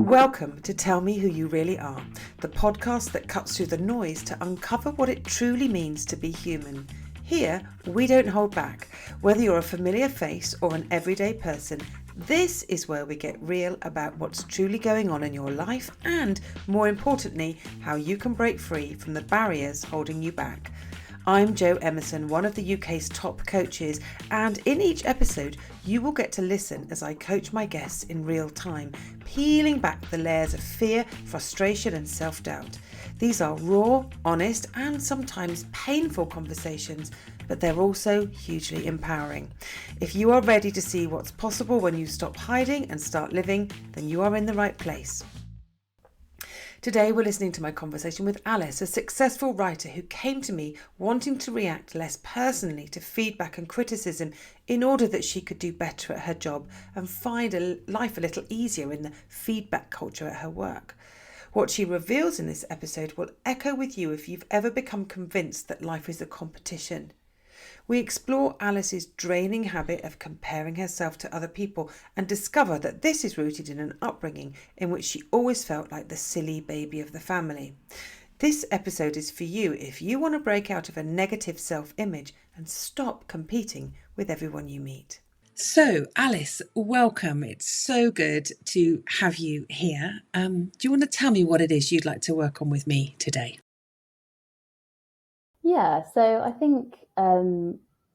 Welcome to Tell Me Who You Really Are, the podcast that cuts through the noise to uncover what it truly means to be human. Here, we don't hold back. Whether you're a familiar face or an everyday person, this is where we get real about what's truly going on in your life and, more importantly, how you can break free from the barriers holding you back. I'm Jo Emerson, one of the UK's top coaches, and in each episode, you will get to listen as I coach my guests in real time, peeling back the layers of fear, frustration, and self-doubt. These are raw, honest, and sometimes painful conversations, but they're also hugely empowering. If you are ready to see what's possible when you stop hiding and start living, then you are in the right place. Today we're listening to my conversation with Alice, a successful writer who came to me wanting to react less personally to feedback and criticism in order that she could do better at her job and find a life a little easier in the feedback culture at her work. What she reveals in this episode will echo with you if you've ever become convinced that life is a competition. We explore Alice's draining habit of comparing herself to other people and discover that this is rooted in an upbringing in which she always felt like the silly baby of the family. This episode is for you if you want to break out of a negative self-image and stop competing with everyone you meet. So, Alice, welcome. It's so good to have you here. Do you want to tell me what it is you'd like to work on with me today? Yeah, so I think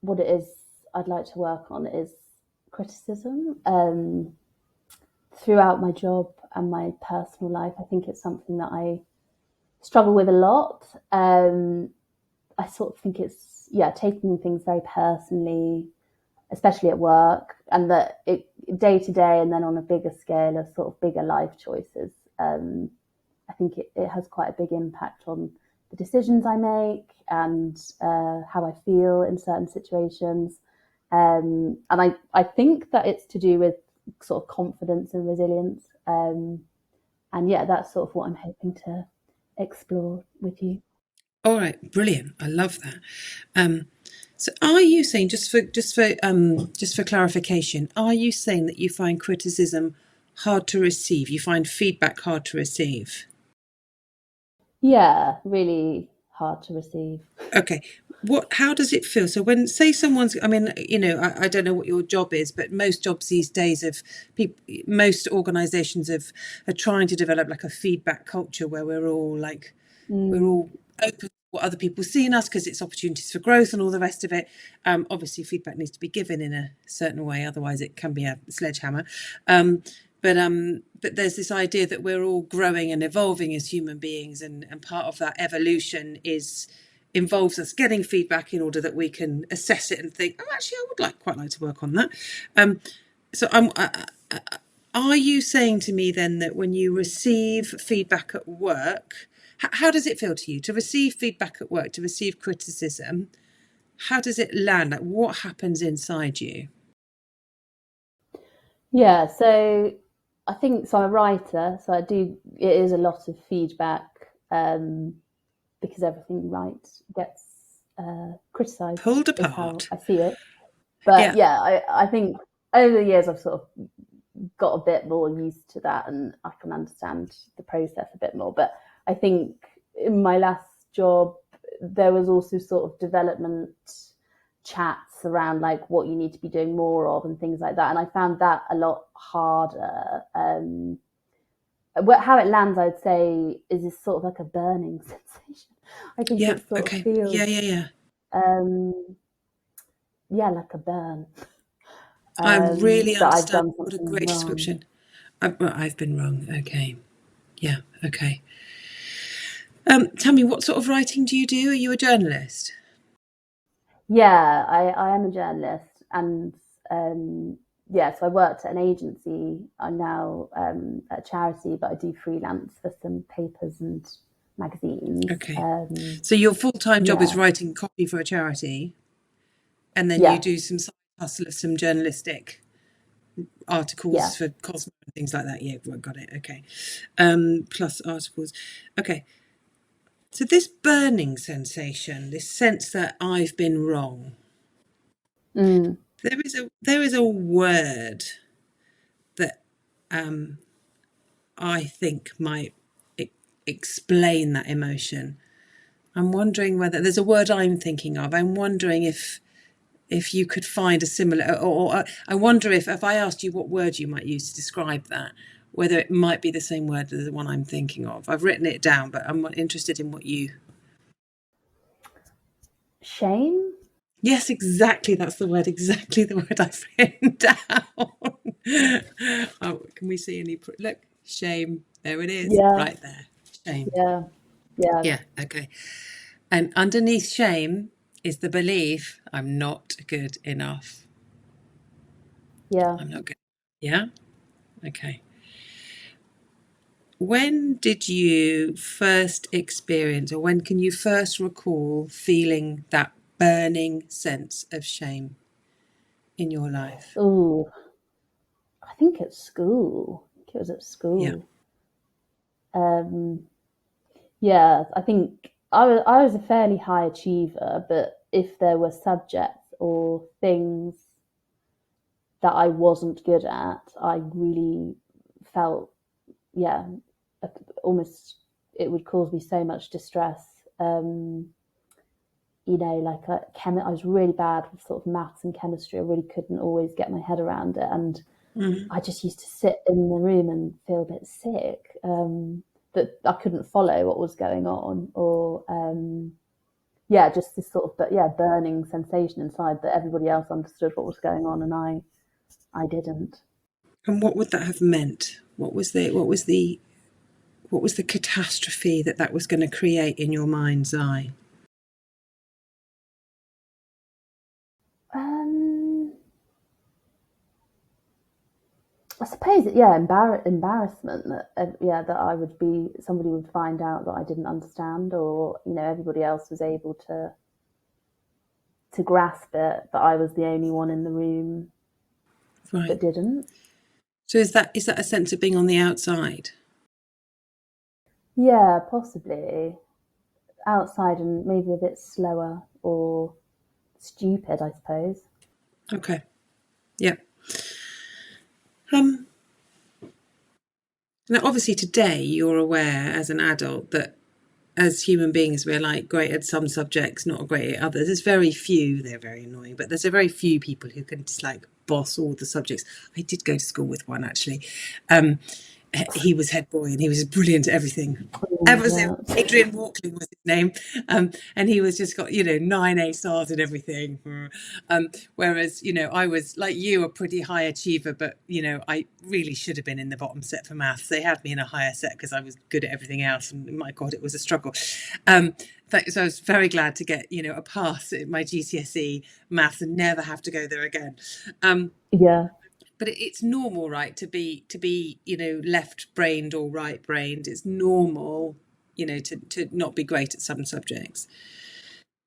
what it is I'd like to work on is criticism. Throughout my job and my personal life, I think it's something that I struggle with a lot. I sort of think it's, taking things very personally, especially at work, and that it day to day and then on a bigger scale of sort of bigger life choices. I think it has quite a big impact on the decisions I make and how I feel in certain situations. And I think that it's to do with sort of confidence and resilience. And yeah, that's sort of what I'm hoping to explore with you. All right, brilliant. I love that. So are you saying, just for clarification, are you saying that you find criticism hard to receive? You find feedback hard to receive? Yeah, really hard to receive. Okay. How does it feel? So when, say someone's, I mean, I don't know what your job is, but most jobs these days most organizations are trying to develop like a feedback culture where we're all open to what other people see in us because it's opportunities for growth and all the rest of it. Obviously feedback needs to be given in a certain way, otherwise it can be a sledgehammer. But there's this idea that we're all growing and evolving as human beings, and part of that evolution involves us getting feedback in order that we can assess it and think, oh, actually, I would quite like to work on that. Are you saying to me then that when you receive feedback at work, how does it feel to you to receive feedback at work, to receive criticism? How does it land? Like, what happens inside you? Yeah, so I think so. I'm a writer, so it is a lot of feedback because everything you write gets criticised. Pulled Is how apart. I see it. But I think over the years I've sort of got a bit more used to that and I can understand the process a bit more. But I think in my last job, there was also sort of development chats around like what you need to be doing more of and things like that. And I found that a lot harder. How it lands, I would say, is this sort of like a burning sensation. I think it sort of feels, like a burn. I really that I've understand. done What a something great wrong. description. I've been wrong. Okay. Yeah. Okay. Tell me, what sort of writing do you do? Are you a journalist? Yeah, I am a journalist, and so I worked at an agency. I'm now at a charity, but I do freelance for some papers and magazines. Okay. So your full-time job is writing copy for a charity, and then you do some side hustle of some journalistic articles for Cosmo and things like that. Yeah, got it. Okay. Plus articles. Okay. So this burning sensation, this sense that I've been wrong, there is a word that I think might explain that emotion. I'm wondering whether there's a word I'm thinking of. I'm wondering if you could find a similar, or I wonder if I asked you what word you might use to describe that, whether it might be the same word as the one I'm thinking of. I've written it down, but I'm interested in what you... Shame? Yes, exactly. That's the word. Exactly the word I've written down. Oh, can we see any? Look, shame. There it is, Yeah, right there. Shame. yeah, yeah, Yeah. Okay. And underneath shame is the belief I'm not good enough. yeah. I'm not good. Yeah. Okay. When did you first experience, or when can you first recall feeling that burning sense of shame in your life? Oh, I think at school. I think it was at Yeah. school. Um, yeah, I think I was a fairly high achiever, but if there were subjects or things that I wasn't good at, I really felt, yeah, almost it would cause me so much distress. Like I was really bad with sort of maths and chemistry. I really couldn't always get my head around it, and Mm-hmm. I just used to sit in the room and feel a bit sick, that I couldn't follow what was going on, or just this sort of burning sensation inside that everybody else understood what was going on and I didn't. And what would that have meant? What was the catastrophe that was going to create in your mind's eye? Um, I suppose, embarrassment that that I would be somebody would find out that I didn't understand, or everybody else was able to grasp it, but I was the only one in the room Right. that didn't. So is that a sense of being on the outside? Yeah, possibly outside and maybe a bit slower or stupid, I suppose. Okay. Yeah. Now, obviously, today you're aware as an adult that as human beings we're like great at some subjects, not great at others. There's very few. They're very annoying, but there's a very few people who can just like boss all the subjects. I did go to school with one actually. He was head boy and he was brilliant at everything. Yeah, Adrian Walkling was his name, and he was just got 9 A stars and everything. Whereas I was like you, a pretty high achiever, but I really should have been in the bottom set for maths. They had me in a higher set because I was good at everything else, and my God, it was a struggle. So I was very glad to get a pass at my GCSE maths and never have to go there again. yeah, But it's normal, right, to be left brained or right brained. It's normal to not be great at some subjects.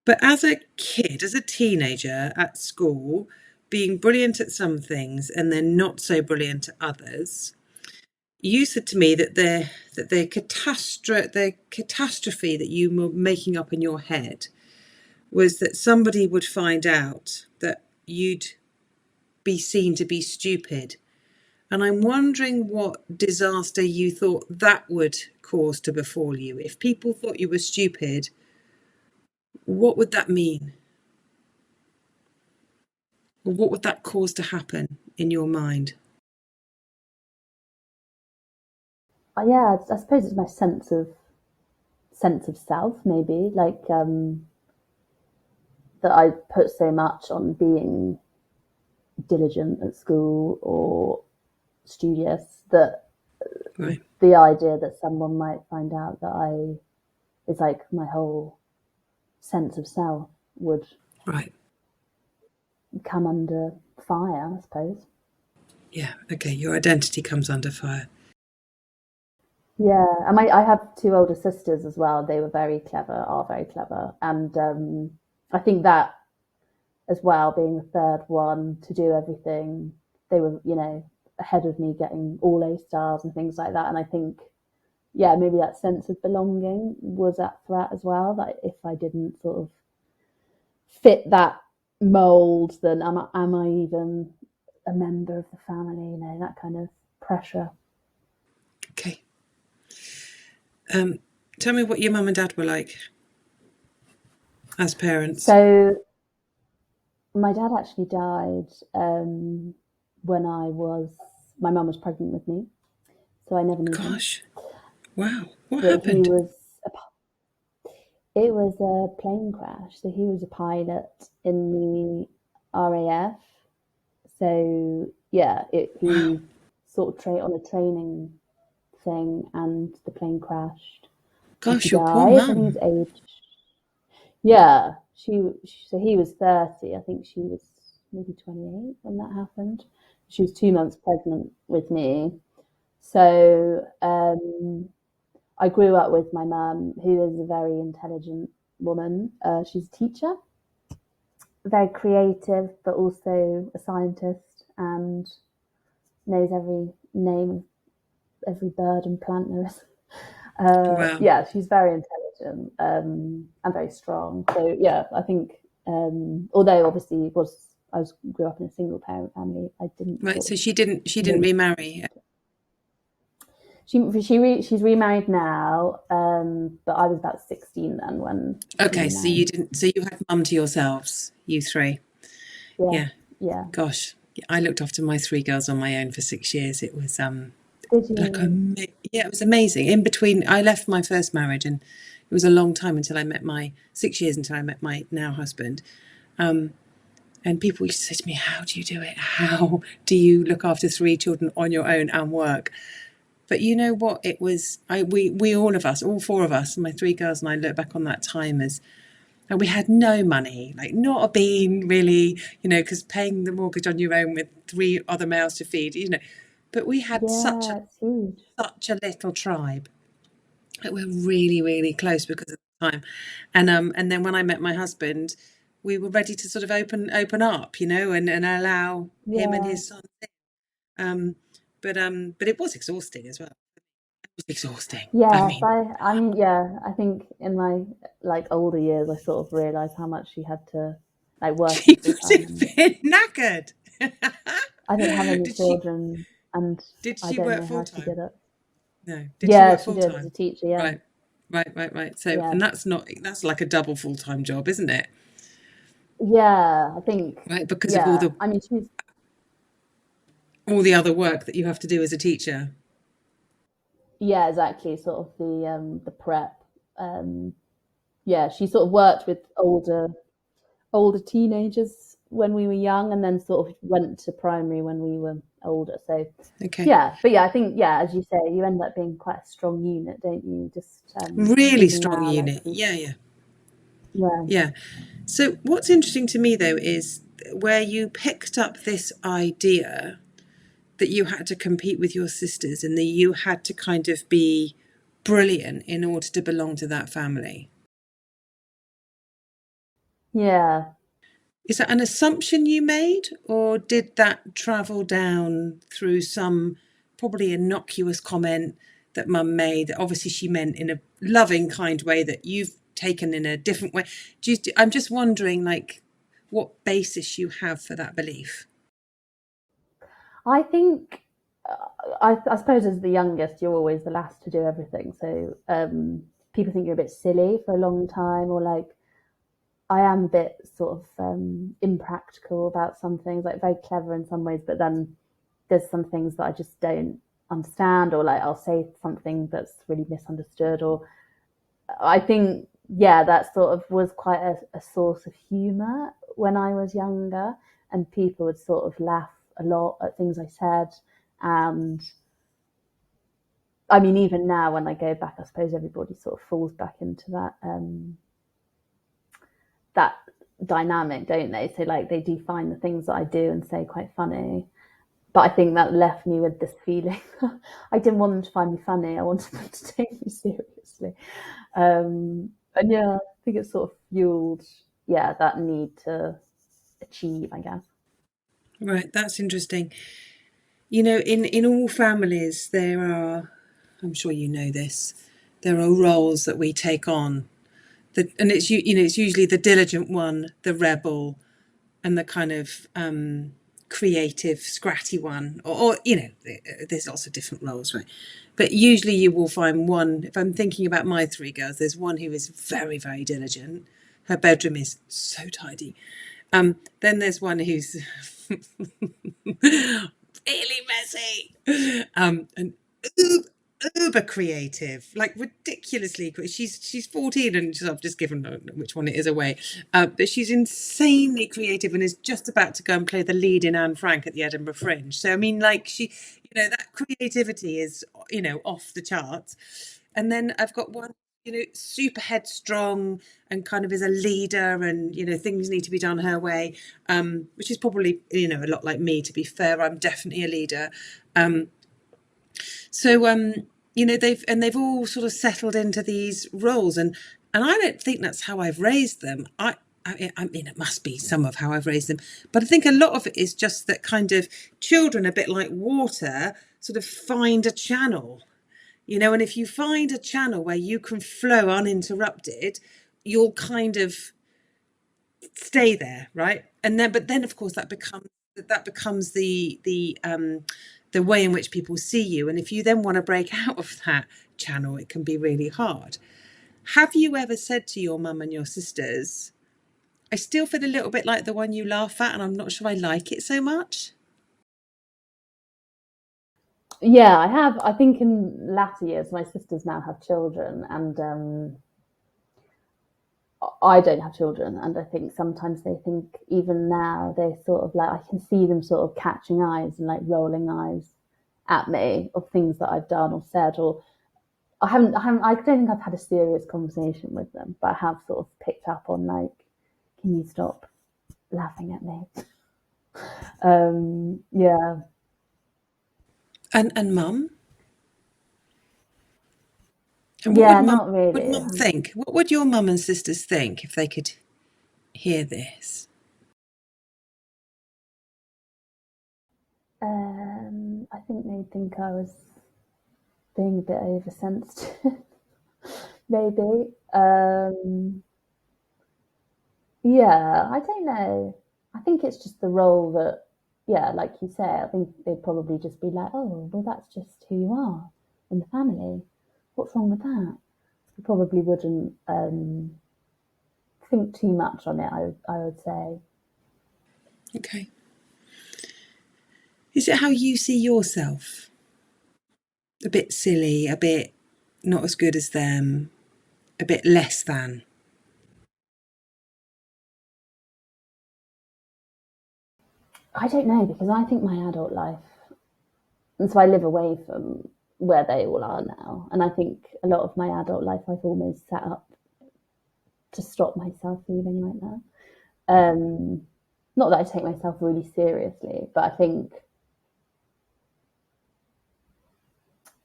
But as a kid, as a teenager at school, being brilliant at some things and then not so brilliant at others, you said to me that the catastrophe that you were making up in your head was that somebody would find out that you'd be seen to be stupid. And I'm wondering what disaster you thought that would cause to befall you. If people thought you were stupid, what would that mean? Or what would that cause to happen in your mind? yeah. I suppose it's my sense of self, maybe, like that I put so much on being diligent at school or studious that Right, the idea that someone might find out that I is like my whole sense of self would right. come under fire, I suppose. Yeah, okay, your identity comes under fire. Yeah, and I have two older sisters as well. They were very clever, are very clever, and I think that as well, being the third one to do everything, they were ahead of me, getting all A stars and things like that. And I think, yeah, maybe that sense of belonging was at threat as well. That if I didn't sort of fit that mold, then am I even a member of the family? That kind of pressure. Okay. Tell me what your mum and dad were like as parents. So my dad actually died when my mum was pregnant with me, so I never knew him. Gosh, wow. What But happened? it was a plane crash. So he was a pilot in the RAF. So yeah, he Wow. was sort of on a training thing, and the plane crashed, and he Gosh, your poor died. I think mum. his age. Yeah, so he was 30. I think she was maybe 28 when that happened. She was 2 months pregnant with me. So I grew up with my mum, who is a very intelligent woman. She's a teacher, very creative, but also a scientist, and knows every name of every bird and plant there is. Wow. Yeah, she's very intelligent and very strong. So yeah, I think although obviously grew up in a single parent family, I didn't Right. sort So of she didn't really. remarry. She's remarried now, but I was about 16 then when she Okay. So you remarried. didn't. So you had mum to yourselves, you three. Yeah, Yeah. yeah. Gosh, I looked after my three girls on my own for 6 years. It was Did like you? yeah, it was amazing. In between, I left my first marriage, and it was a long time until I met my 6 years until I met my now husband. And people used to say to me, "How do you do it? How do you look after three children on your own and work?" But you know what? It was we all of us, all four of us, my three girls and I look back on that time as and we had no money, like not a bean really, because paying the mortgage on your own with three other mouths to feed, But we had such a Yeah, it's huge. such a little tribe that we're really, really close because of the time. And then when I met my husband, we were ready to sort of open up, and allow him and Yeah. his son. Um, but it was exhausting as well. It was exhausting. I Yes, mean, I mean, yeah, I think in my like older years, I sort of realised how much she had to like working she full was time, a and bit knackered. I don't have any did she children, and did I she don't work know full how she time? did it. No. Did she Yeah, work she full did as a time? teacher. Yeah, Right. Right. So, yeah, and that's like a double full time job, isn't it? yeah. I think, Right, because of all yeah. the I mean, she's all the other work that you have to do as a teacher. yeah, exactly. Sort of the prep. Um, yeah, she sort of worked with older teenagers when we were young, and then sort of went to primary when we were older. So Okay. yeah, but yeah, I think yeah, as you say, you end up being quite a strong unit, don't you? Just Really even strong now, like unit. Yeah. yeah, Yeah. So what's interesting to me though is where you picked up this idea that you had to compete with your sisters and that you had to kind of be brilliant in order to belong to that family. yeah. Is that an assumption you made, or did that travel down through some probably innocuous comment that mum made that obviously she meant in a loving, kind way that you've taken in a different way? I'm just wondering, like, what basis you have for that belief. I think I suppose as the youngest, you're always the last to do everything. So people think you're a bit silly for a long time, or like I am a bit sort of impractical about some things, like very clever in some ways, but then there's some things that I just don't understand, or like I'll say something that's really misunderstood, or I think, yeah, that sort of was quite a source of humor when I was younger, and people would sort of laugh a lot at things I said. And I mean, even now when I go back, I suppose everybody sort of falls back into that dynamic, don't they? So like they do find the things that I do and say quite funny. But I think that left me with this feeling. I didn't want them to find me funny. I wanted them to take me seriously. And yeah, I think it sort of fueled, yeah, that need to achieve, I guess. Right, that's interesting. In all families, there are, I'm sure you know this, there are roles that we take on. And it's usually the diligent one, the rebel, and the kind of creative, scratty one, or there's lots of different roles, right? But usually you will find one. If I'm thinking about my three girls, there's one who is very, very diligent. Her bedroom is so tidy. Then there's one who's really messy, and uber creative, like ridiculously creative. She's 14, and I've just given which one it is away, but she's insanely creative and is just about to go and play the lead in Anne Frank at the Edinburgh Fringe. So I mean, like, that creativity is off the charts. And then I've got one super headstrong and kind of is a leader, and things need to be done her way, which is probably a lot like me. To be fair, I'm definitely a leader. They've all sort of settled into these roles, and I don't think that's how I've raised them. I mean, it must be some of how I've raised them, but I think a lot of it is just that kind of children, a bit like water, sort of find a channel, and if you find a channel where you can flow uninterrupted, you'll kind of stay there, right? But then of course that becomes the way in which people see you, and if you then want to break out of that channel, it can be really hard. Have you ever said to your mum and your sisters, I still feel a little bit like the one you laugh at, and I'm not sure I like it so much? Yeah, I have. I think in latter years, my sisters now have children, and I don't have children. And I think sometimes they think, even now, they sort of like, I can see them sort of catching eyes and like rolling eyes at me of things that I've done or said, or I don't think I've had a serious conversation with them, but I have sort of picked up on, like, can you stop laughing at me? Yeah. And mum? And Yeah, what not would really. mum think? What would your mum and sisters think if they could hear this? I think they'd think I was being a bit oversensitive, maybe. Yeah, I don't know. I think it's just the role that, yeah, like you say, I think they'd probably just be like, oh, well, that's just who you are in the family. What's wrong with that? You probably wouldn't think too much on it, I would say. Okay. Is it how you see yourself? A bit silly, a bit not as good as them, a bit less than? I don't know, because I think my adult life, and so I live away from where they all are now, and I think a lot of my adult life I've almost set up to stop myself feeling like that. Not that I take myself really seriously, but I think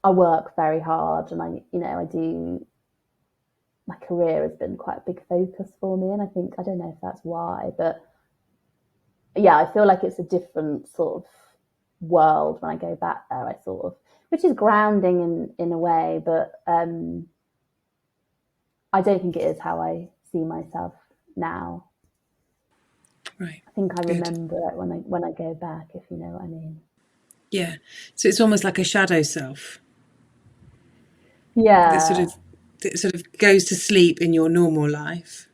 I work very hard, and I do. My career has been quite a big focus for me, and I think, I don't know if that's why, but yeah, I feel like it's a different sort of world when I go back there. I sort of, which is grounding in a way, but I don't think it is how I see myself now. Right. I think I Good. remember it when I go back, if you know what I mean. Yeah. So it's almost like a shadow self that sort Yeah, of that sort of goes to sleep in your normal life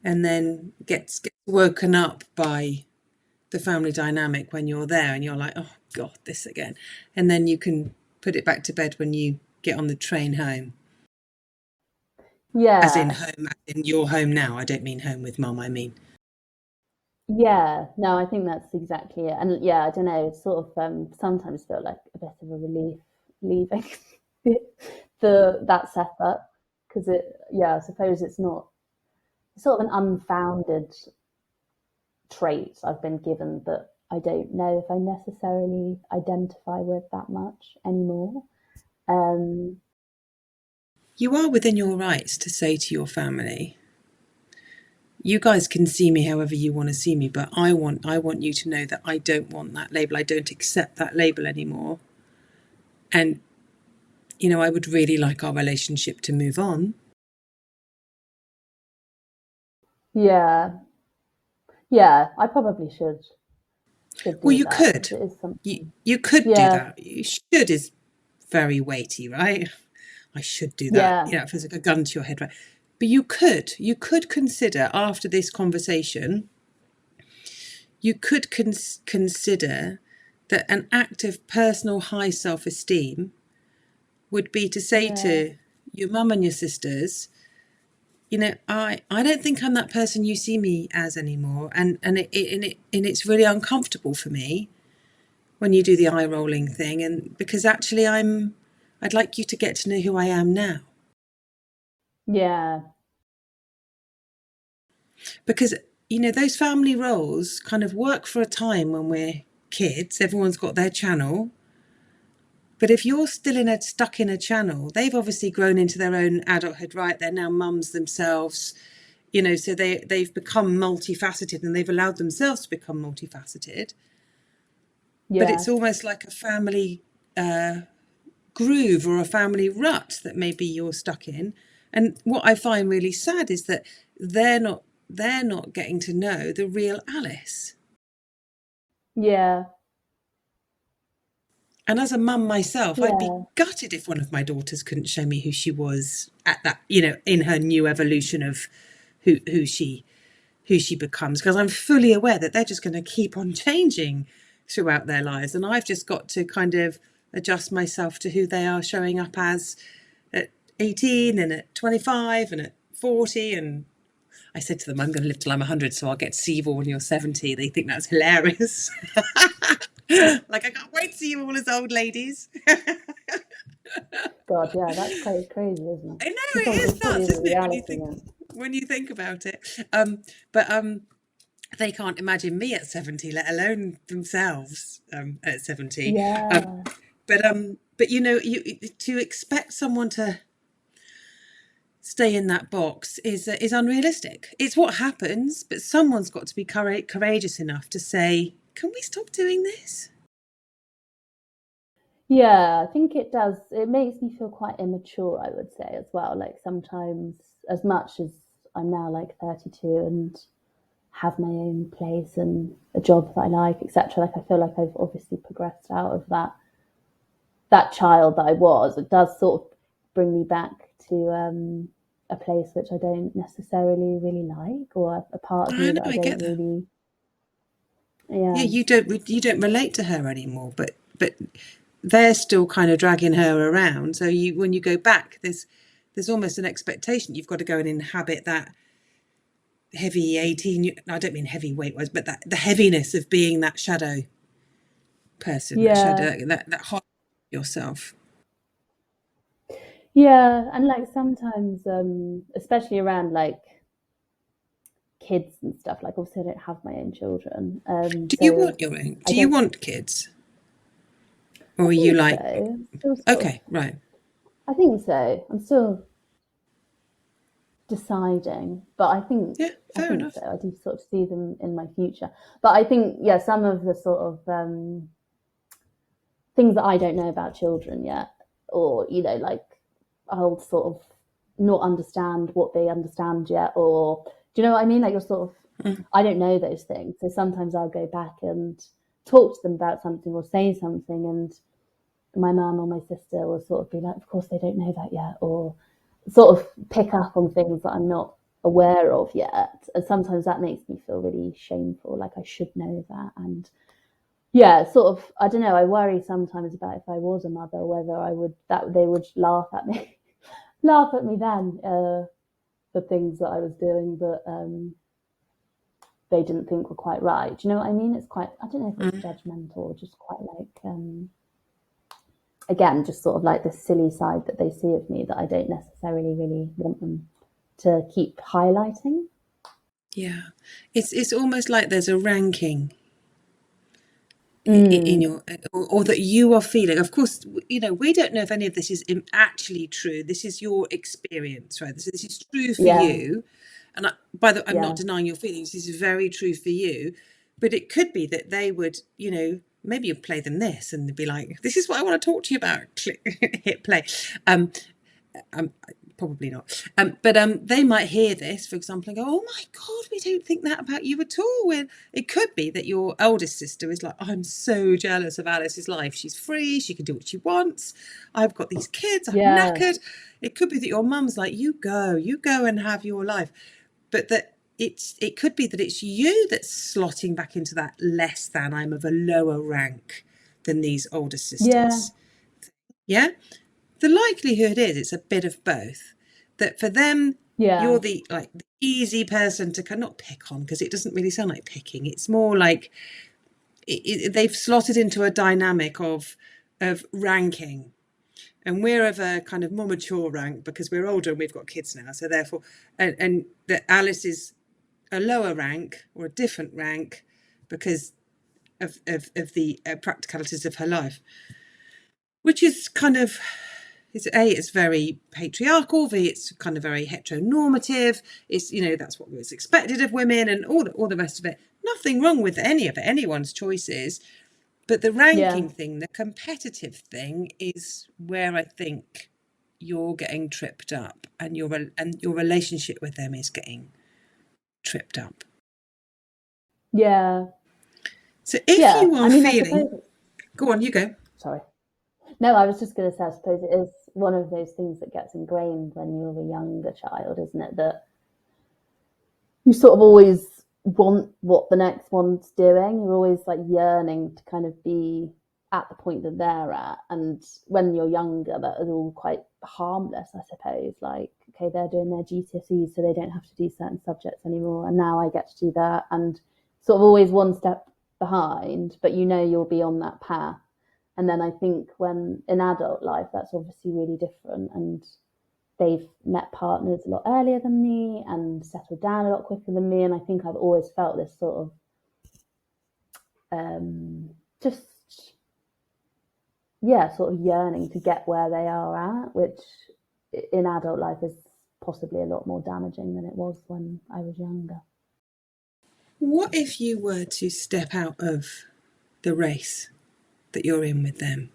and then gets woken up by the family dynamic when you're there, and you're like, oh God, this again. And then you can put it back to bed when you get on the train home. As in yeah, home, as in your home now. I don't mean home with mum, I mean. yeah. No, I think that's exactly it. And yeah, I don't know. It's sort of sometimes feel like a bit of a relief leaving that setup, because yeah, I suppose it's not, it's sort of an unfounded trait I've been given that I don't know if I necessarily identify with that much anymore. Um, You are within your rights to say to your family, you guys can see me however you want to see me, but I want you to know that I don't want that label. I don't accept that label anymore. And I would really like our relationship to move on. yeah, yeah, I probably should. should Well, do you that could. because it is something. You could do Yeah, that. You should is very weighty, right? I should do that. yeah, It feels like a gun to your head, right? But you could consider after this conversation, you could consider that an act of personal high self-esteem would be to say yeah, to your mum and your sisters, I don't think I'm that person you see me as anymore, and it's really uncomfortable for me when you do the eye rolling thing, and because actually I'd like you to get to know who I am now. yeah, Because those family roles kind of work for a time when we're kids, everyone's got their channel. But if you're still stuck in a channel, they've obviously grown into their own adulthood, right? They're now mums themselves, so they've become multifaceted, and they've allowed themselves to become multifaceted. But yeah, it's almost like a family groove or a family rut that maybe you're stuck in. And what I find really sad is that they're not getting to know the real Alice. yeah, And as a mum myself, I'd be yeah, gutted if one of my daughters couldn't show me who she was at that, in her new evolution of who she becomes, because I'm fully aware that they're just going to keep on changing throughout their lives, and I've just got to kind of adjust myself to who they are showing up as at 18 and at 25 and at 40. And I said to them, I'm going to live till I'm 100, so I'll get to see you all when you're 70. They think that's hilarious. Like, I can't wait to see you all as old ladies. God, yeah, that's quite crazy, isn't it? I know, It's it is obviously fully nuts, the isn't it, reality then. when you think about it. But they can't imagine me at 70, let alone themselves at 70. Yeah, But to expect someone to stay in that box is unrealistic. It's what happens, but someone's got to be courageous enough to say, can we stop doing this? yeah, I think it does. It makes me feel quite immature, I would say, as well. Like sometimes, as much as I'm now like 32 and have my own place and a job that I like, etc. Like I feel like I've obviously progressed out of that child that I was. It does sort of bring me back to a place which I don't necessarily really like, or a part of I me know, that I I don't get that. really. Yeah, Yeah, you don't relate to her anymore, but they're still kind of dragging her around. So when you go back, there's almost an expectation you've got to go and inhabit that heavy 18. I don't mean heavy weight wise, but the heaviness of being that shadow person, that yeah, shadow, that heart yourself. yeah, and like sometimes, especially around like kids and stuff. Like obviously, I don't have my own children, Do you so want your own? I Do you guess want kids, I or are you think so. like, I'm still sort of. okay, right? I think so. I'm still deciding, but Yeah, I fair think enough. so. I do sort of see them in my future, but I think yeah, some of the sort of things that I don't know about children yet, or like I'll sort of not understand what they understand yet, or do you know what I mean? Like you're sort of Mm. I don't know those things, so sometimes I'll go back and talk to them about something or say something, and my mum or my sister will sort of be like, "Of course they don't know that yet," or sort of pick up on things that I'm not aware of yet. And sometimes that makes me feel really shameful, like I should know that. And yeah, sort of, I don't know, I worry sometimes about if I was a mother, whether that they would laugh at me, laugh at me then for things that I was doing, but they didn't think were quite right. Do you know what I mean? It's quite, I don't know if it's Mm. judgmental or just quite like, again, just sort of like the silly side that they see of me that I don't necessarily really want them to keep highlighting. Yeah, it's almost like there's a ranking in Mm, your, or that you are feeling. Of course, we don't know if any of this is actually true. This is your experience, right? This is true for yeah, you, and I'm not yeah, denying your feelings. This is very true for you, but it could be that they would, maybe you'd play them this and they'd be like, "This is what I want to talk to you about." Click, hit play. Um, probably not. But they might hear this, for example, and go, "Oh my God, we don't think that about you at all." When it could be that your eldest sister is like, "I'm so jealous of Alice's life. She's free. She can do what she wants. I've got these kids. I'm Yeah. knackered." It could be that your mum's like, you go and have your life. But that it could be that it's you that's slotting back into that less than, I'm of a lower rank than these older sisters. Yeah. The likelihood is it's a bit of both. That for them, you're the easy person to not pick on, because it doesn't really sound like picking. It's more like they've slotted into a dynamic of ranking. And we're of a kind of more mature rank because we're older and we've got kids now. So therefore, and that Alice is a lower rank or a different rank because of the practicalities of her life, which is kind of, it's very patriarchal. It's kind of very heteronormative. It's, that's what was expected of women and all the rest of it. Nothing wrong with any of it, anyone's choices. But the ranking thing, the competitive thing, is where I think you're getting tripped up, and your relationship with them is getting tripped up. Yeah. So if you are feeling... Go on, you go. Sorry. No, I was just going to say, I suppose it is one of those things that gets ingrained when you're a younger child, isn't it? That you sort of always want what the next one's doing. You're always like yearning to kind of be at the point that they're at. And when you're younger, that is all quite harmless, I suppose. Like, okay, they're doing their GCSEs, so they don't have to do certain subjects anymore. And now I get to do that. And sort of always one step behind, but you'll be on that path. And then I think when in adult life, that's obviously really different. And they've met partners a lot earlier than me and settled down a lot quicker than me. And I think I've always felt this sort of sort of yearning to get where they are at, which in adult life is possibly a lot more damaging than it was when I was younger. What if you were to step out of the race that you're in with them?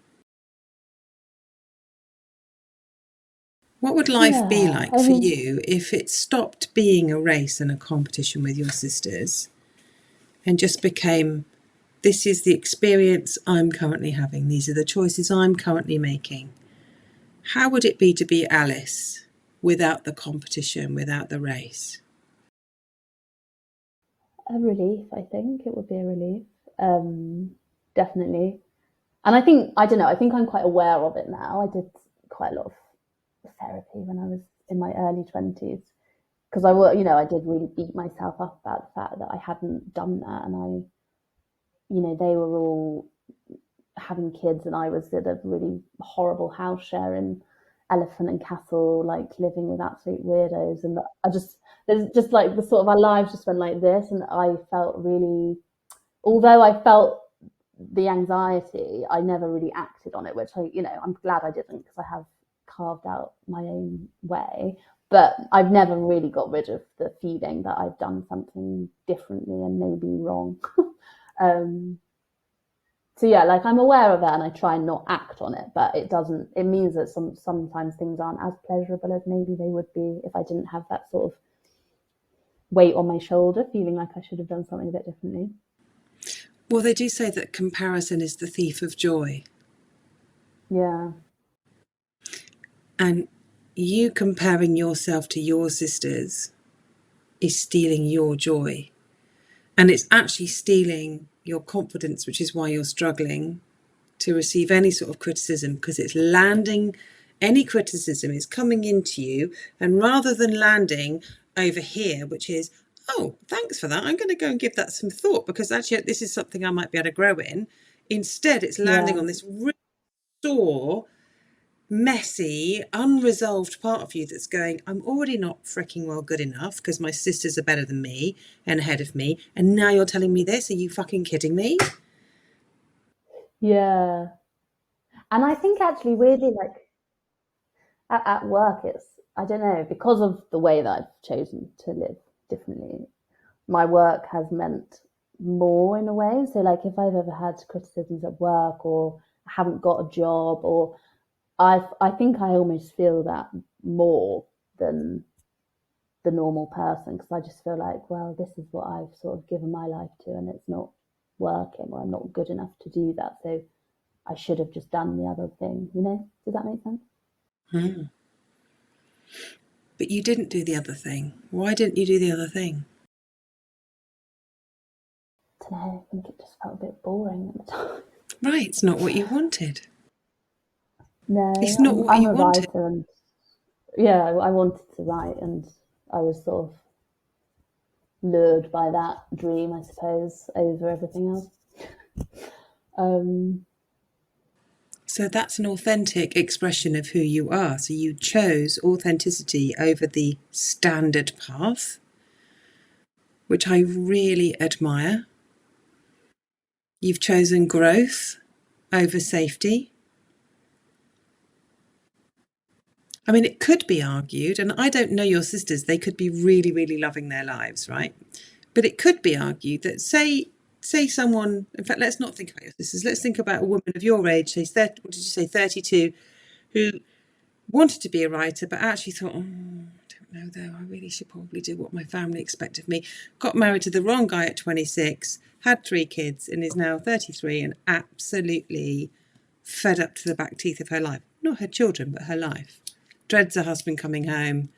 What would life be like for you if it stopped being a race and a competition with your sisters and just became, this is the experience I'm currently having, these are the choices I'm currently making? How would it be to be Alice without the competition, without the race? A relief, I think. It would be a relief. Definitely. And I think I'm quite aware of it now. I did quite a lot of therapy when I was in my early 20s, because I did really beat myself up about the fact that I hadn't done that. And they were all having kids and I was in a really horrible house share in Elephant and Castle, like living with absolute weirdos. And there's just like the sort of our lives just went like this. And I felt really, although I felt the anxiety, I never really acted on it, which I'm glad I didn't, because I have carved out my own way. But I've never really got rid of the feeling that I've done something differently and maybe wrong. So yeah, like I'm aware of it and I try and not act on it, but it means that sometimes things aren't as pleasurable as maybe they would be if I didn't have that sort of weight on my shoulder, feeling like I should have done something a bit differently. Well, they do say that comparison is the thief of joy. Yeah. And you comparing yourself to your sisters is stealing your joy. And it's actually stealing your confidence, which is why you're struggling to receive any sort of criticism, because it's landing, any criticism is coming into you. And rather than landing over here, which is, oh, thanks for that, I'm going to go and give that some thought, because actually this is something I might be able to grow in. Instead, it's landing on this really sore, messy, unresolved part of you that's going, I'm already not freaking well good enough because my sisters are better than me and ahead of me, and now you're telling me this? Are you fucking kidding me? Yeah. And I think actually weirdly, like at work, it's, I don't know, because of the way that I've chosen to live differently, my work has meant more in a way. So like if I've ever had criticisms at work, or I haven't got a job, or I think I almost feel that more than the normal person, because I just feel like, well, this is what I've sort of given my life to and it's not working, or I'm not good enough to do that, so I should have just done the other thing, you know? Does that make sense? Mm. But you didn't do the other thing. Why didn't you do the other thing? I don't know, I think it just felt a bit boring at the time. Right, it's not what you wanted. No, It's not what I'm you a wanted. writer, and yeah, I wanted to write, and I was sort of lured by that dream, I suppose, over everything else. So that's an authentic expression of who you are. So you chose authenticity over the standard path, which I really admire. You've chosen growth over safety. I mean, it could be argued, and I don't know your sisters, they could be really, really loving their lives, right? But it could be argued that say someone, in fact, let's not think about your sisters, let's think about a woman of your age, say, what did you say, 32, who wanted to be a writer, but actually thought, I don't know though, I really should probably do what my family expect of me. Got married to the wrong guy at 26, had 3 kids, and is now 33 and absolutely fed up to the back teeth of her life. Not her children, but her life. Dreads her husband coming home.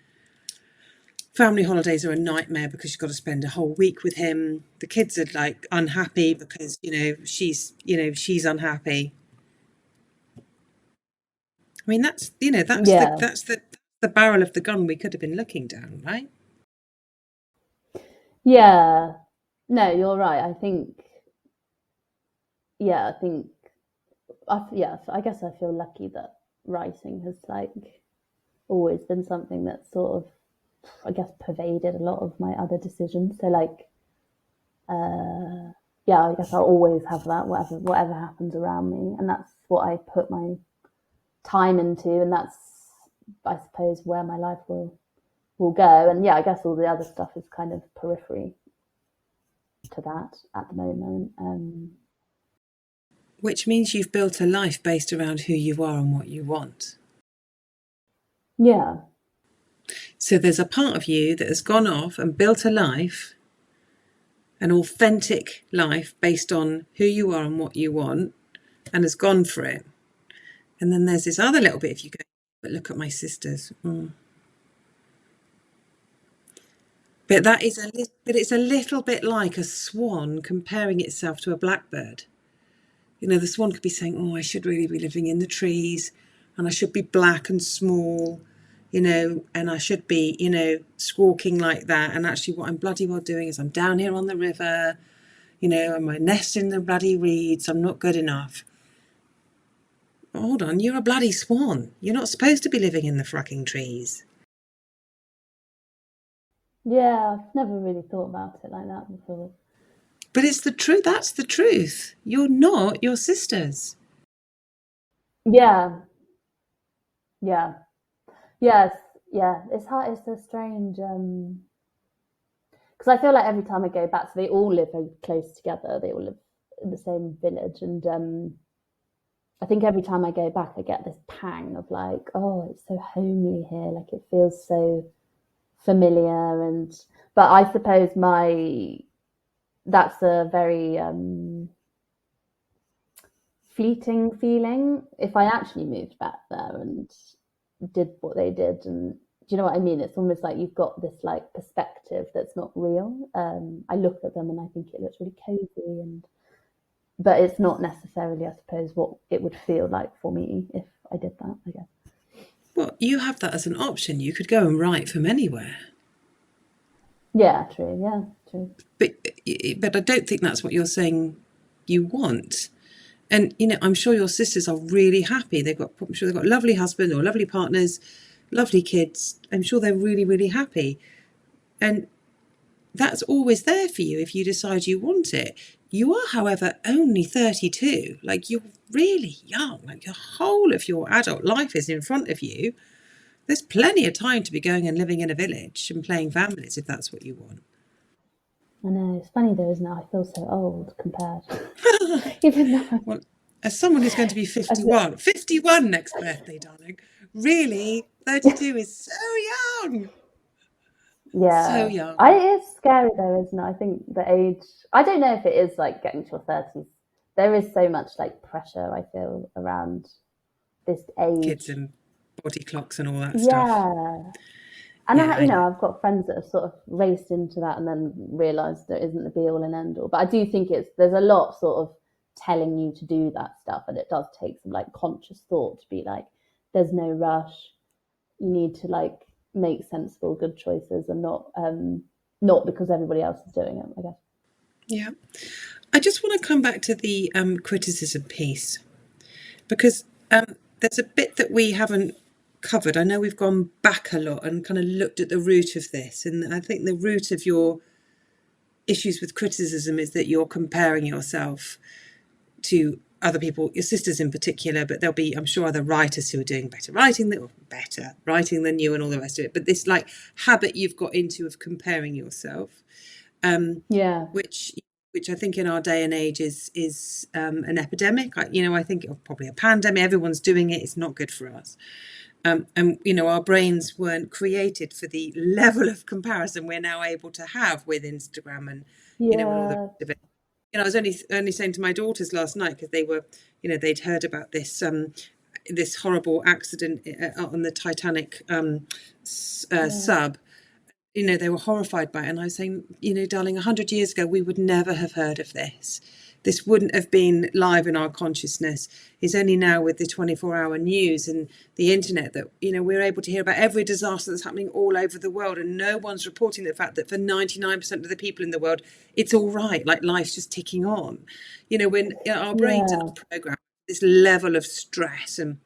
Family holidays are a nightmare because she's got to spend a whole week with him. The kids are like unhappy because, she's unhappy. I mean, that's Yeah. the barrel of the gun we could have been looking down, right? Yeah. No, you're right. I think, I guess I feel lucky that writing has always been something that sort of, I guess, pervaded a lot of my other decisions. So I guess I'll always have that, whatever happens around me, and that's what I put my time into, and that's, I suppose, where my life will go. And I guess all the other stuff is kind of periphery to that at the moment. Which means you've built a life based around who you are and what you want. Yeah. So there's a part of you that has gone off and built a life, an authentic life based on who you are and what you want, and has gone for it. And then there's this other little bit of you go, but look at my sisters. But it's a little bit like a swan comparing itself to a blackbird. The swan could be saying, oh, I should really be living in the trees, and I should be black and small, and I should be, squawking like that. And actually what I'm bloody well doing is I'm down here on the river, and I nest in the bloody reeds. I'm not good enough. Hold on, you're a bloody swan. You're not supposed to be living in the fucking trees. Yeah, I've never really thought about it like that before. But it's the truth. That's the truth. You're not your sisters. Yeah. Yeah. Yes. Yeah. It's hard. It's a strange, because I feel like every time I go back, so they all live very close together. They all live in the same village, and I think every time I go back, I get this pang of like, oh, it's so homely here. Like it feels so familiar, but I suppose that's a very fleeting feeling. If I actually moved back there and did what they did, and do you know what I mean? It's almost like you've got this like perspective that's not real. I look at them and I think it looks really cozy, but it's not necessarily, I suppose, what it would feel like for me if I did that, I guess. Well, you have that as an option. You could go and write from anywhere. Yeah, true. Yeah, true. But I don't think that's what you're saying you want. And, I'm sure your sisters are really happy. I'm sure they've got lovely husbands or lovely partners, lovely kids. I'm sure they're really, really happy. And that's always there for you if you decide you want it. You are, however, only 32. Like, you're really young. Like, the whole of your adult life is in front of you. There's plenty of time to be going and living in a village and playing families if that's what you want. I know, it's funny though, isn't it? I feel so old compared. Even though As someone who's going to be 51 next birthday, darling, really, 32 is so young. So Yeah, young. it is scary though, isn't it? I think the age. I don't know if it is like getting to your 30s. There is so much like pressure I feel around this age. Kids and body clocks and all that stuff. Yeah, and Yeah, I've got friends that have sort of raced into that and then realised that isn't the be all and end all. But I do think there's a lot sort of telling you to do that stuff, and it does take some like conscious thought to be like, there's no rush. You need to like make sensible, good choices, and not because everybody else is doing it, I guess. Yeah. I just want to come back to the criticism piece, because there's a bit that we haven't covered. I know we've gone back a lot and kind of looked at the root of this, and I think the root of your issues with criticism is that you're comparing yourself to other people, your sisters in particular, but there'll be, I'm sure, other writers who are doing better writing than you and all the rest of it. But this like habit you've got into of comparing yourself, Yeah. which I think in our day and age is an epidemic. I think probably a pandemic. Everyone's doing it. It's not good for us. And our brains weren't created for the level of comparison we're now able to have with Instagram and and all the rest of it. I was only saying to my daughters last night, because they were, they'd heard about this this horrible accident on the Titanic sub. They were horrified by it, and I was saying, darling, 100 years ago we would never have heard of this. This wouldn't have been live in our consciousness. It's only now with the 24-hour news and the internet that we're able to hear about every disaster that's happening all over the world, and no one's reporting the fact that for 99% of the people in the world it's all right, like life's just ticking on. When our brains are programmed this level of stress and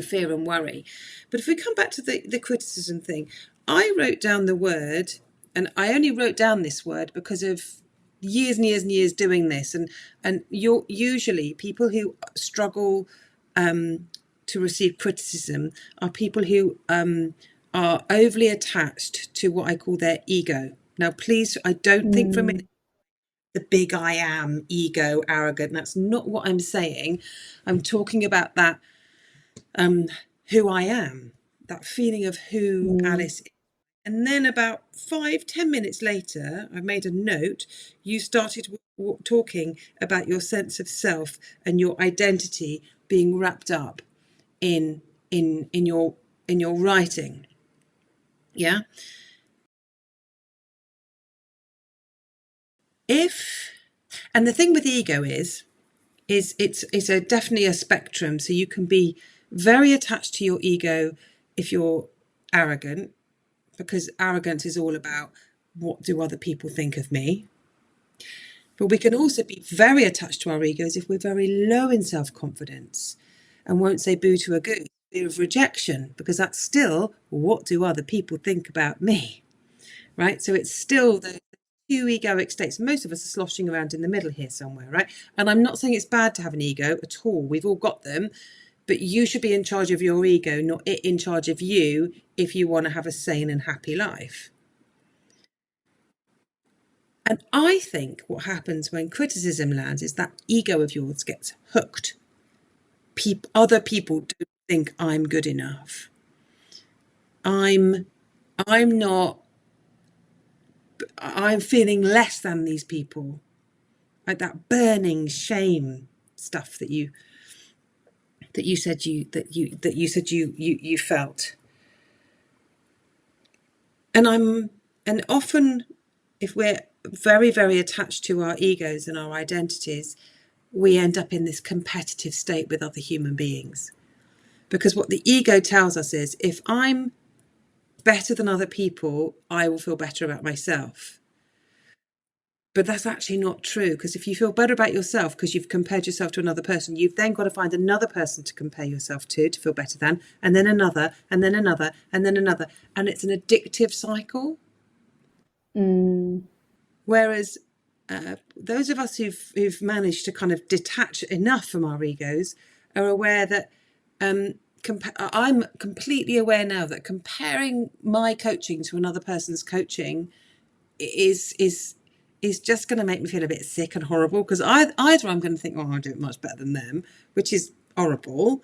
fear and worry. But if we come back to the criticism thing, I wrote down the word, and I only wrote down this word because of years and years and years doing this, and you're usually people who struggle to receive criticism are people who are overly attached to what I call their ego. Now, please, I don't think for a minute the big I am, ego, arrogant. That's not what I'm saying. I'm talking about that who I am, that feeling of who Alice is. And then about 5-10 minutes later, I made a note, you started talking about your sense of self and your identity being wrapped up in your writing. Yeah. And the thing with ego is it's definitely a spectrum. So you can be very attached to your ego if you're arrogant, because arrogance is all about what do other people think of me. But we can also be very attached to our egos if we're very low in self-confidence and won't say boo to a goose, fear of rejection, because that's still what do other people think about me, right? So it's still the two egoic states. Most of us are sloshing around in the middle here somewhere, right? And I'm not saying it's bad to have an ego at all. We've all got them. But you should be in charge of your ego, not it in charge of you, if you want to have a sane and happy life. And I think what happens when criticism lands is that ego of yours gets hooked. Other people don't think I'm good enough. I'm feeling less than these people. Like that burning shame stuff that you said you felt. And often, if we're very, very attached to our egos and our identities, we end up in this competitive state with other human beings. Because what the ego tells us is, if I'm better than other people, I will feel better about myself. But that's actually not true, because if you feel better about yourself because you've compared yourself to another person, you've then got to find another person to compare yourself to feel better than, and then another, and then another, and then another. And it's an addictive cycle. Whereas those of us who've managed to kind of detach enough from our egos are aware that I'm completely aware now that comparing my coaching to another person's coaching is is just going to make me feel a bit sick and horrible, because either I'm going to think, oh, I'll do it much better than them, which is horrible,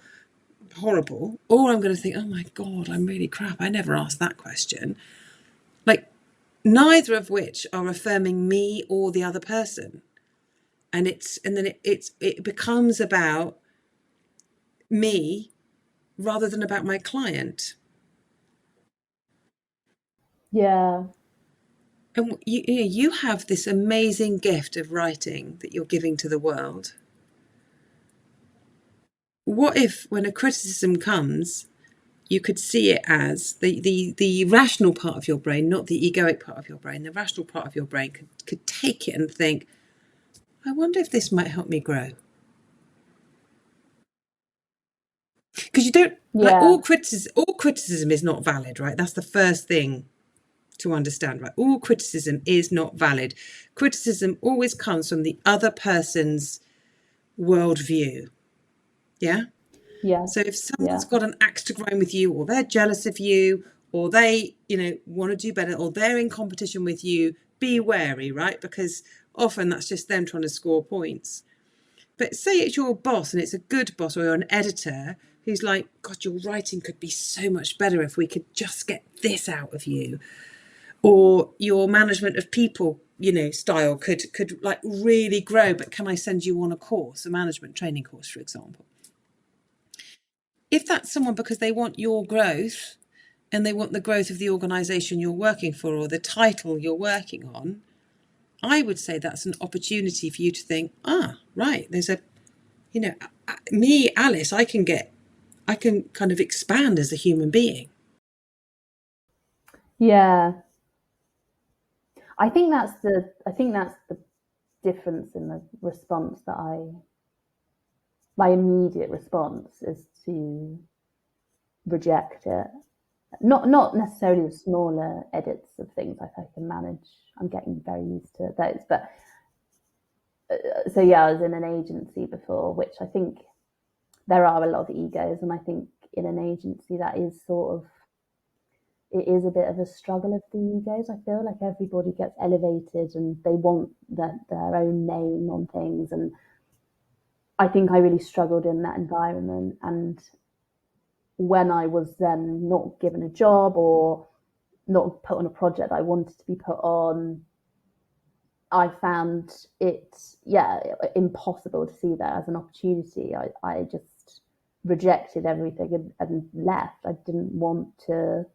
or I'm going to think, oh my God, I'm really crap. I never asked that question. Like, neither of which are affirming me or the other person. And then it becomes about me rather than about my client. Yeah. And you have this amazing gift of writing that you're giving to the world. What if, when a criticism comes, you could see it as the rational part of your brain, not the egoic part of your brain. The rational part of your brain could take it and think, I wonder if this might help me grow. Because you don't, like, all criticism is not valid, right? That's the first thing to understand, right? All criticism is not valid. Criticism always comes from the other person's worldview. Yeah? Yeah. So if someone's got an axe to grind with you, or they're jealous of you, or they, want to do better, or they're in competition with you, be wary, right? Because often that's just them trying to score points. But say it's your boss, and it's a good boss, or you're an editor who's like, God, your writing could be so much better if we could just get this out of you. Or your management of people, style could like really grow, but can I send you on a course, a management training course, for example? If that's someone because they want your growth and they want the growth of the organisation you're working for or the title you're working on, I would say that's an opportunity for you to think, right, there's me, Alice, I can kind of expand as a human being. Yeah. I think that's the difference in the response my immediate response is to reject it. Not necessarily the smaller edits of things like I can manage. I'm getting very used to those, but so yeah, I was in an agency before, which I think there are a lot of egos, and I think in an agency that is it is a bit of a struggle of the egos. I feel like everybody gets elevated and they want their own name on things, and I think I really struggled in that environment. And when I was then not given a job or not put on a project that I wanted to be put on, I found it, impossible to see that as an opportunity. I just rejected everything and left. I didn't want to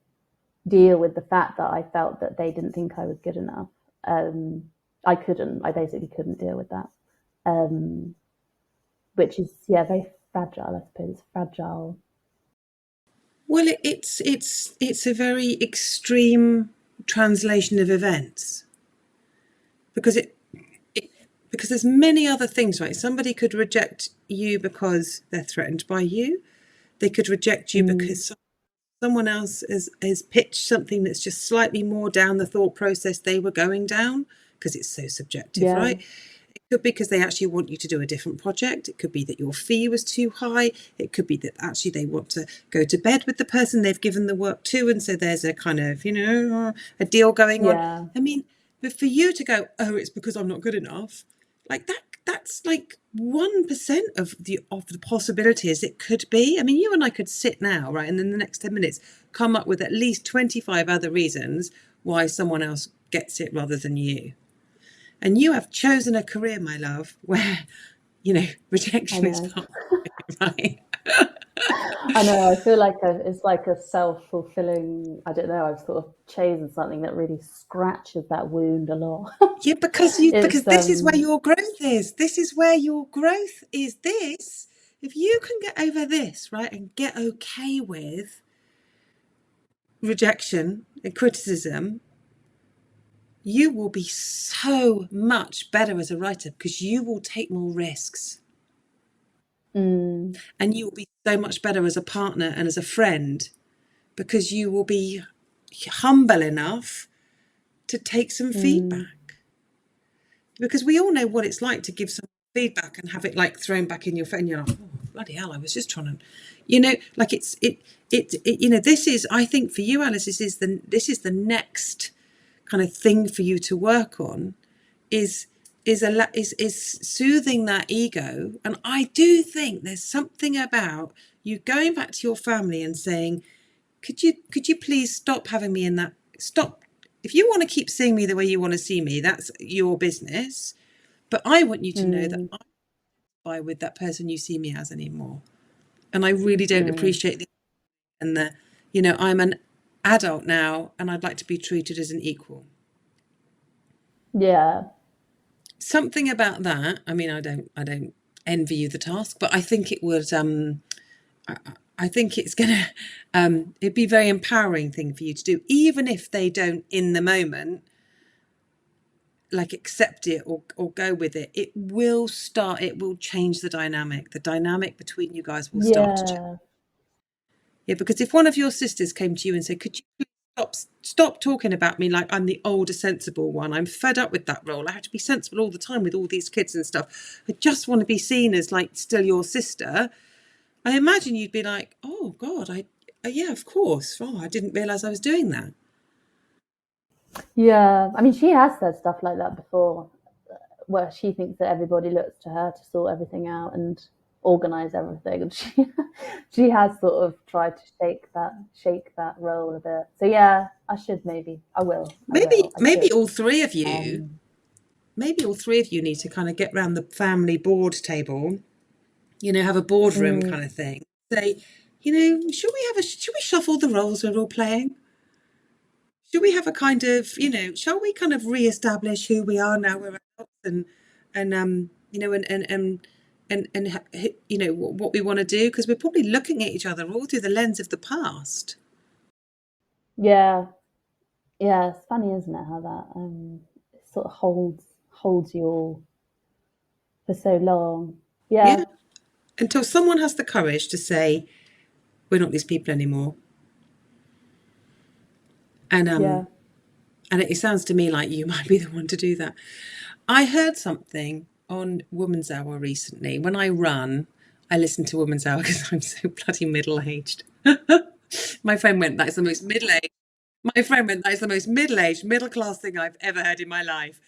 deal with the fact that I felt that they didn't think I was good enough. I basically couldn't deal with that. Which is, very fragile, I suppose. Fragile. Well, it's a very extreme translation of events, because because there's many other things, right? Somebody could reject you because they're threatened by you. They could reject you because someone else has pitched something that's just slightly more down the thought process they were going down, because it's so subjective, right? It could be because they actually want you to do a different project. It could be that your fee was too high. It could be that actually they want to go to bed with the person they've given the work to, and so there's a kind of, a deal going on. I mean, but for you to go, oh, it's because I'm not good enough, like that's like 1% of the possibilities it could be. I mean, you and I could sit now, right, and in the next 10 minutes come up with at least 25 other reasons why someone else gets it rather than you. And you have chosen a career, my love, where, rejection is part of it, right? I know, I feel like it's like a self-fulfilling, I don't know, I've sort of chosen something that really scratches that wound a lot. Yeah, because this is where your growth is. This is where your growth is. This, if you can get over this, right, and get okay with rejection and criticism, you will be so much better as a writer, because you will take more risks. And you will be so much better as a partner and as a friend, because you will be humble enough to take some feedback. Because we all know what it's like to give some feedback and have it like thrown back in your face, and you're like, oh, bloody hell, I was just trying to, like this is, I think for you, Alice, this is the next kind of thing for you to work on, is is soothing that ego. And I do think there's something about you going back to your family and saying, could you please stop having me in that, stop. If you want to keep seeing me the way you want to see me, that's your business. But I want you to know that I don't buy with that person you see me as anymore. And I really don't appreciate the, and the, I'm an adult now and I'd like to be treated as an equal. Yeah. Something about that. I mean, I don't envy you the task, but I think it would, I think it's gonna, it'd be a very empowering thing for you to do, even if they don't in the moment like accept it or go with it. It will change the dynamic. The dynamic between you guys will start to change. Yeah, because if one of your sisters came to you and said, could you please stop talking about me like I'm the older sensible one, I'm fed up with that role, I have to be sensible all the time with all these kids and stuff, I just want to be seen as like still your sister, I imagine you'd be like, oh God, yeah, of course. Oh, I didn't realise I was doing that. Yeah. I mean, she has said stuff like that before, where she thinks that everybody looks to her to sort everything out and organize everything. And she has sort of tried to shake that role a bit. So yeah, I will. Maybe all three of you, maybe all three of you need to kind of get round the family board table, have a boardroom kind of thing. Say, should we shuffle the roles we're all playing? Should we have a kind of, shall we kind of re-establish who we are now we're adults and what we want to do? Because we're probably looking at each other all through the lens of the past. Yeah. Yeah, it's funny, isn't it, how that sort of holds you all for so long. Yeah. Until someone has the courage to say, we're not these people anymore. And and it sounds to me like you might be the one to do that. I heard something on Woman's Hour recently. When I run, I listen to Woman's Hour because I'm so bloody middle-aged. My friend went, that is the most middle-aged. My friend went, that is the most middle-aged, middle-class thing I've ever heard in my life.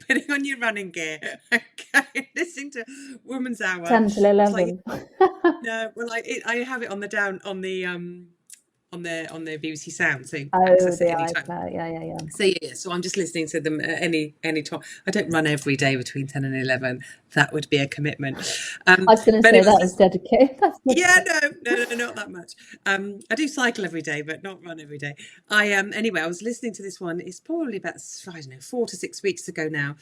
Putting on your running gear, listening to Woman's Hour. 10 till 11. No, well, I have it on the on the BBC Sound, so access it anytime. Yeah. So I'm just listening to them at any time. I don't run every day between 10 and 11. That would be a commitment. I was going to say that was dedicated. Yeah, no, not that much. I do cycle every day, but not run every day. Anyway, I was listening to this one. It's probably about 4 to 6 weeks ago now,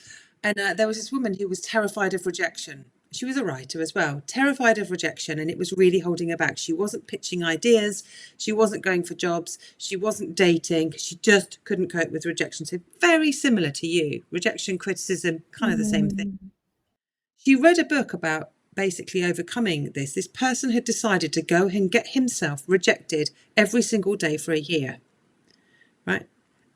and there was this woman who was terrified of rejection. She was a writer as well, terrified of rejection, and it was really holding her back. She wasn't pitching ideas. She wasn't going for jobs. She wasn't dating. She just couldn't cope with rejection. So very similar to you, rejection, criticism, kind of the same thing. She read a book about basically overcoming this. This person had decided to go and get himself rejected every single day for a year, right?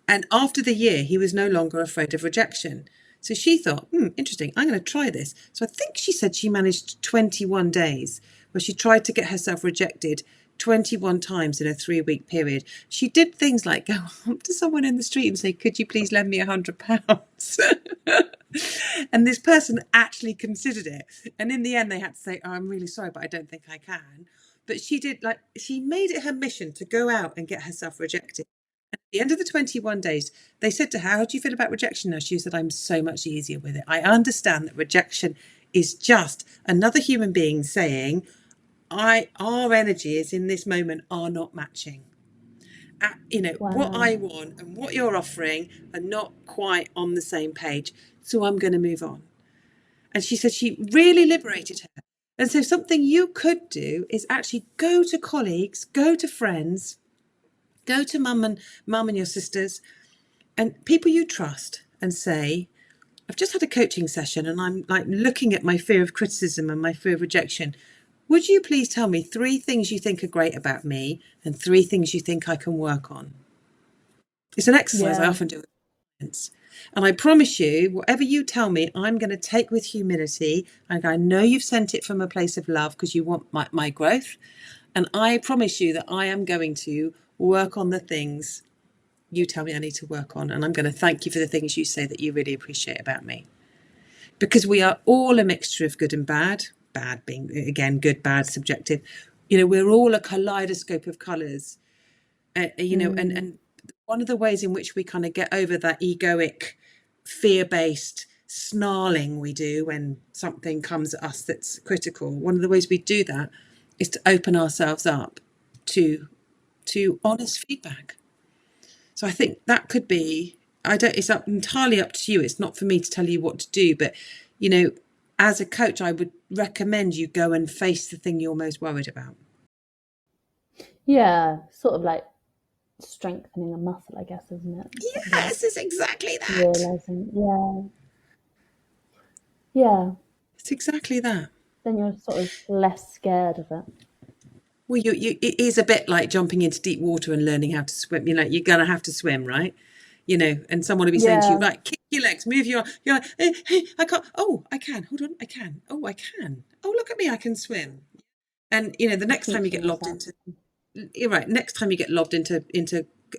And after the year, he was no longer afraid of rejection. So she thought, interesting, I'm going to try this. So I think she said she managed 21 days where she tried to get herself rejected 21 times in a 3-week period. She did things like go up to someone in the street and say, could you please lend me £100? And this person actually considered it. And in the end, they had to say, oh, I'm really sorry, but I don't think I can. But she made it her mission to go out and get herself rejected. At the end of the 21 days, they said to her, how do you feel about rejection now? She said, I'm so much easier with it. I understand that rejection is just another human being saying, our energies in this moment are not matching. Wow. What I want and what you're offering are not quite on the same page. So I'm going to move on. And she said she really liberated her. And so something you could do is actually go to colleagues, go to friends, go to mum and your sisters and people you trust and say, I've just had a coaching session and I'm like looking at my fear of criticism and my fear of rejection. Would you please tell me 3 things you think are great about me and 3 things you think I can work on? It's an exercise I often do with clients. And I promise you, whatever you tell me, I'm going to take with humility. And I know you've sent it from a place of love because you want my growth. And I promise you that I am going to work on the things you tell me I need to work on, and I'm going to thank you for the things you say that you really appreciate about me. Because we are all a mixture of good and bad, bad being, again, good, bad, subjective. We're all a kaleidoscope of colours, and one of the ways in which we kind of get over that egoic, fear-based snarling we do when something comes at us that's critical, one of the ways we do that is to open ourselves up to honest feedback. So I think that could be, it's entirely up to you. It's not for me to tell you what to do, but as a coach, I would recommend you go and face the thing you're most worried about. Yeah, sort of like strengthening a muscle, I guess, isn't it? Yes, it's exactly that. Realizing, yeah, it's exactly that. Then you're sort of less scared of it. Well, it is a bit like jumping into deep water and learning how to swim. You're going to have to swim, right? And someone will be saying to you, right, kick your legs, move you're like, hey, I can't. Oh, I can. Hold on, I can. Oh, I can. Oh, look at me, I can swim. And the next time you get lobbed into, you're right. Next time you get lobbed into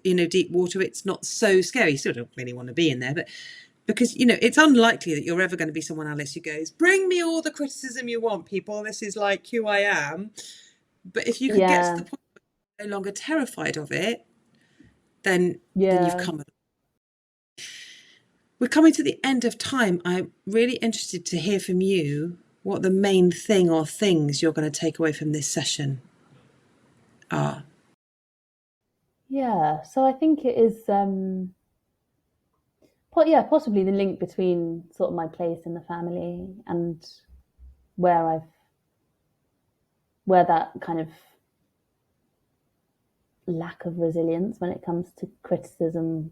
deep water, it's not so scary. You still don't really want to be in there, but because it's unlikely that you're ever going to be someone, Alice, who goes, bring me all the criticism you want, people. This is like who I am. But if you could get to the point where you're no longer terrified of it, then you've come. We're coming to the end of time. I'm really interested to hear from you what the main thing or things you're going to take away from this session are. Yeah, so I think it is, possibly the link between sort of my place in the family and where that kind of lack of resilience when it comes to criticism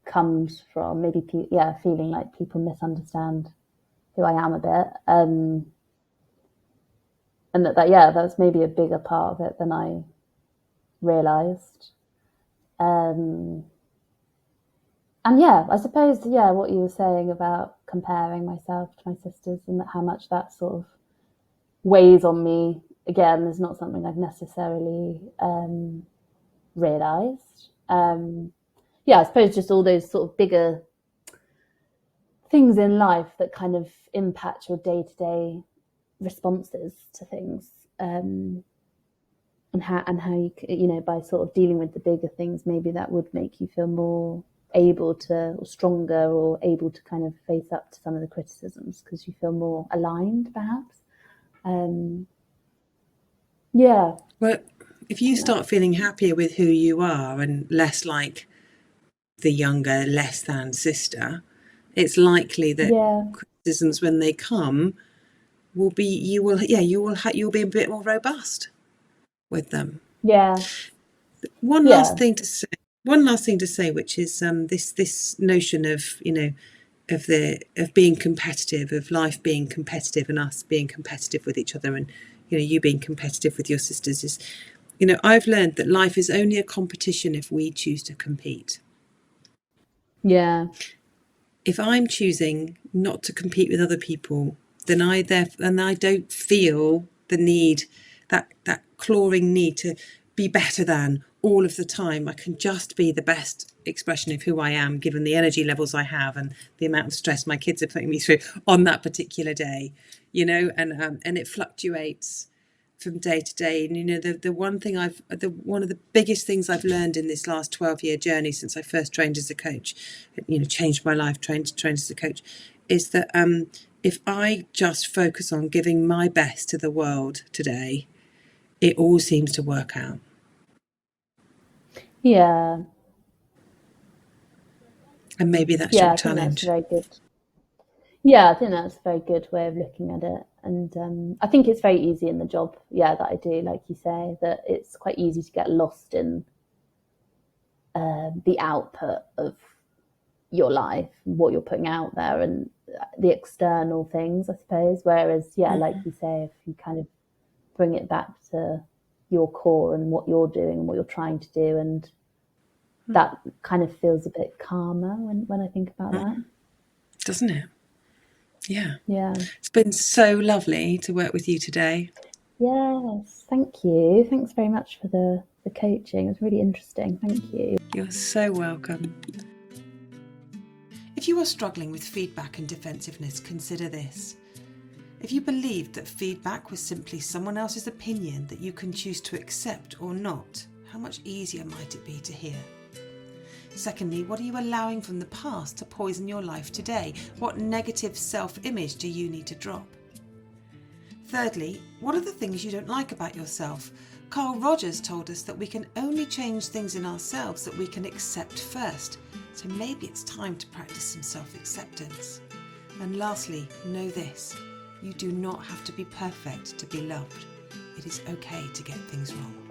comes from. Maybe feeling like people misunderstand who I am a bit, and that's maybe a bigger part of it than I realized. And I suppose what you were saying about comparing myself to my sisters and how much that sort of weighs on me, again, is not something I've necessarily realized. I suppose just all those sort of bigger things in life that kind of impact your day-to-day responses to things, and how you by sort of dealing with the bigger things, maybe that would make you feel more able to, or stronger, or able to kind of face up to some of the criticisms because you feel more aligned, perhaps. Well, if you start feeling happier with who you are and less like the younger, less than sister, it's likely that criticisms, when they come, will be you'll be a bit more robust with them. One last thing to say, which is this notion of of being competitive, of life being competitive, and us being competitive with each other, and you being competitive with your sisters, is I've learned that life is only a competition if we choose to compete. If I'm choosing not to compete with other people, then I don't feel the need, that clawing need to be better than all of the time. I can just be the best expression of who I am, given the energy levels I have and the amount of stress my kids are putting me through on that particular day, and it fluctuates from day to day. And one of the biggest things I've learned in this last 12-year journey since I first trained as a coach, changed my life, trained as a coach, is that if I just focus on giving my best to the world today, it all seems to work out. And maybe that's your challenge. That's very good. I think that's a very good way of looking at it. And I think it's very easy in the job, that I do, like you say, that it's quite easy to get lost in the output of your life, what you're putting out there, and the external things, I suppose. Whereas, like you say, if you kind of bring it back to your core and what you're doing and what you're trying to do, and that kind of feels a bit calmer when I think about that. Doesn't it? Yeah. Yeah. It's been so lovely to work with you today. Yes, thank you. Thanks very much for the the coaching. It was really interesting. Thank you. You're so welcome. If you are struggling with feedback and defensiveness, consider this. If you believed that feedback was simply someone else's opinion that you can choose to accept or not, how much easier might it be to hear? Secondly, what are you allowing from the past to poison your life today? What negative self-image do you need to drop? Thirdly, what are the things you don't like about yourself? Carl Rogers told us that we can only change things in ourselves that we can accept first. So maybe it's time to practice some self-acceptance. And lastly, know this. You do not have to be perfect to be loved. It is okay to get things wrong.